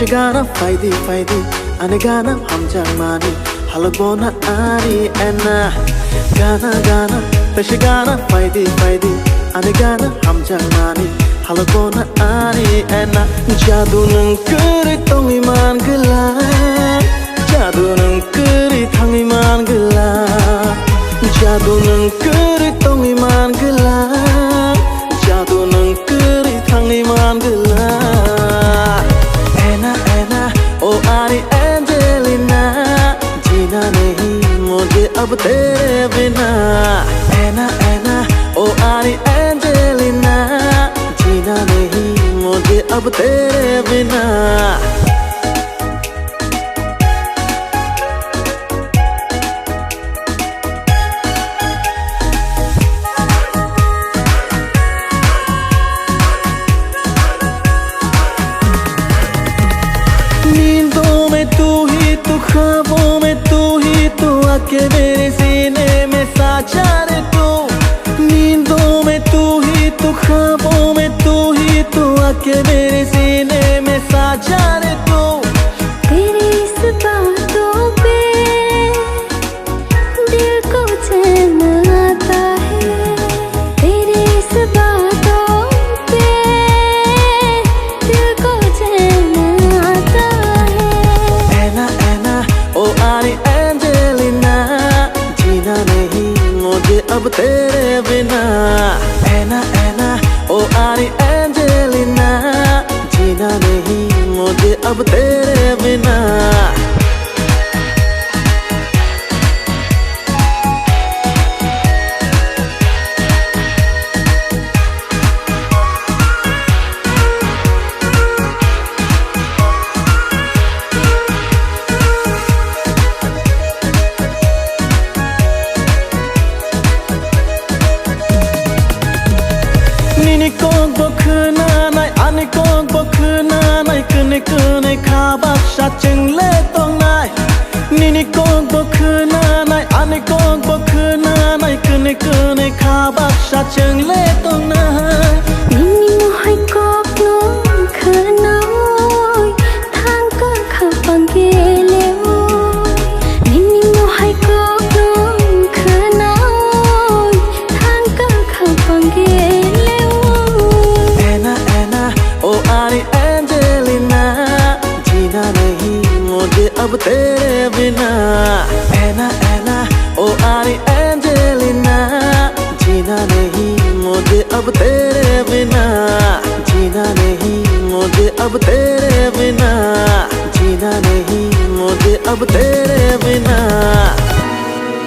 Peshigana faidi anigana hamjang mani halabona ari ena gana Peshigana faidi anigana hamjang mani halabona ari ena jadu nang kuri tong iman gela jadu nang kuri thang iman gela jadu nang kuri tong iman gela jadu nang kuri thang iman gela ओ आरी Angelina जीना नहीं मुझे अब तेरे बिना ऐना ओ आरी Angelina जीना नहीं मुझे अब तेरे बिना नींदों में तू ही तू ख्वाबों में तू ही तू आके मेरे सीने में साझा रे तू नींदों में तू ही तू ख्वाबों में तू ही तू आके मेरे सीने में साझा रे तू तेरी इस बातों पे दिल को चैन आता है तेरी इस बातों पे दिल को चैन आता ओ आरी एंजेलिना जीना नहीं मुझे अब तेरे बिना ऐना ओ आरी एंजेलिना जीना नहीं मुझे अब तेरे बिना Ninikong bokhnanai anikong bokhnanai kene khabak sha chengle tongnai Ninikong bokhnanai anikong bokhnanai kene khabak sha chengle tongnai Nini mo hai kok no khanoi thang ka khapang gele Nini mo hai kok no khanoi thang ka khapang gele ओ आरी Angelina जीना नहीं मुझे अब तेरे बिना ऐना ओ आरी Angelina जीना नहीं मुझे अब तेरे बिना जीना नहीं मुझे अब तेरे बिना जीना नहीं मुझे अब तेरे बिना